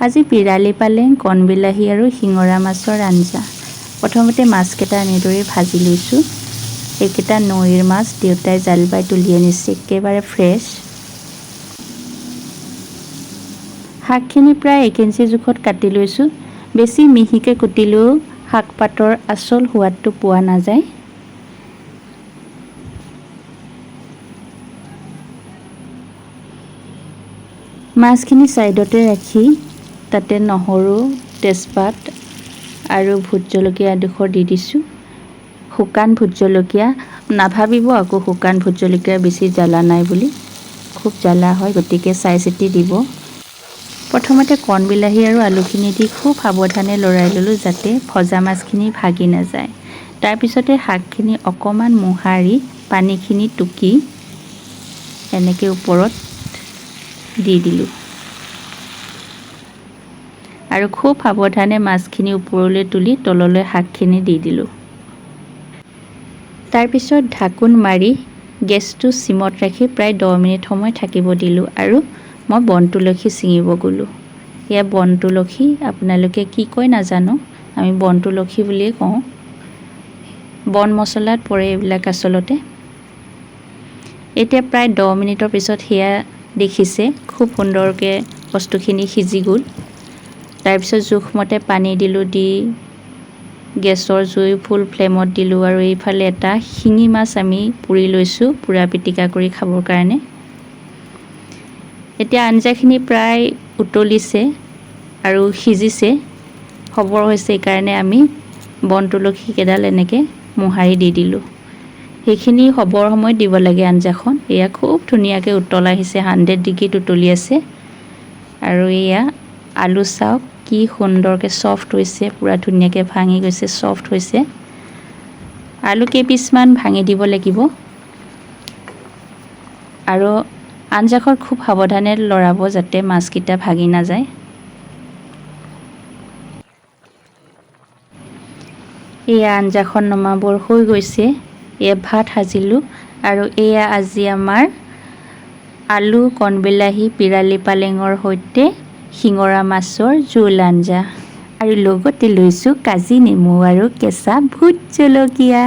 আজি পিৰালি পালেং কণবিলাহী আৰু শিঙৰা মাছৰ আঞ্জা। প্ৰথমতে মাছকেইটা এনেদৰে ভাজি লৈছোঁ। এইকেইটা নৈৰ মাছ, দেউতাই জাল বাই তুলি আনিছে, একেবাৰে ফ্ৰেছ। শাকখিনি প্ৰায় 1 ইঞ্চি জোখত কাটি লৈছোঁ। বেছি মিহিকৈ কুটিলেও শাক পাতৰ আচল সোৱাদটো পোৱা নাযায়। মাছখিনি ছাইডতে ৰাখি তাতে নহৰু, তেজপাত আৰু ভোট জলকীয়া এডোখৰ দি দিছোঁ। শুকান ভোট জলকীয়া, নাভাবিব আকৌ শুকান ভোট জলকীয়া বেছি জ্বালা নাই বুলি, খুব জ্বালা হয়, গতিকে চাই চিতি দিব। প্ৰথমতে কণবিলাহী আৰু আলুখিনি দি খুব সাৱধানে লৰাই ল'লোঁ যাতে ভজা মাছখিনি ভাগি নাযায়। তাৰপিছতে শাকখিনি অকণমান মোহাৰি পানীখিনি টুকি এনেকৈ ওপৰত দি দিলোঁ আৰু খুব সাৱধানে মাছখিনি ওপৰলৈ তুলি তললৈ শাকখিনি দি দিলোঁ। তাৰপিছত ঢাকোন মাৰি গেছটো চিমত ৰাখি প্ৰায় 10 মিনিট সময় থাকিব দিলোঁ আৰু মই বন তুলসী ছিঙিব গ'লোঁ। এয়া বন তুলসী, আপোনালোকে কি কয় নাজানো, আমি বন তুলসী বুলিয়ে কওঁ। বন মছলাত পৰে এইবিলাক আচলতে। এতিয়া প্ৰায় 10 মিনিটৰ পিছত সেয়া দেখিছে খুব সুন্দৰকৈ বস্তুখিনি সিজি গ'ল। তাৰপিছত জোখমতে পানী দিলোঁ, দি গেছৰ জুই ফুল ফ্লেমত দিলোঁ আৰু এইফালে এটা শিঙি মাছ আমি পুৰি লৈছোঁ পুৰা পিটিকা কৰি খাবৰ কাৰণে। এতিয়া আঞ্জাখিনি প্ৰায় উতলিছে আৰু সিজিছে, খবৰ হৈছে, সেইকাৰণে আমি বন তুলসী কেইডাল এনেকৈ মোহাৰি দি দিলোঁ। সেইখিনি হ'বৰ সময়ত দিব লাগে আঞ্জাখন। এয়া খুব ধুনীয়াকৈ উতল আহিছে, 100 ডিগ্ৰীত উতলি আছে। আৰু এয়া আলু চাওক কি সুন্দৰকৈ ছফ্ট হৈছে, পূৰা ধুনীয়াকৈ ভাঙি গৈছে, ছফ্ট হৈছে। আলু কেইপিচমান ভাঙি দিব লাগিব আৰু আঞ্জাখন খুব সাৱধানে লৰাব যাতে মাছকেইটা ভাগি নাযায়। এয়া আঞ্জাখন নমাবৰ হৈ গৈছে। এয়া ভাত সাজিলোঁ আৰু এয়া আজি আমাৰ আলু কণবিলাহী পিৰালি পালেঙৰ সৈতে শিঙৰা মাছৰ জোল আঞ্জা আৰু লগতে লৈছোঁ কাজি নেমু আৰু কেঁচা ভোট জলকীয়া।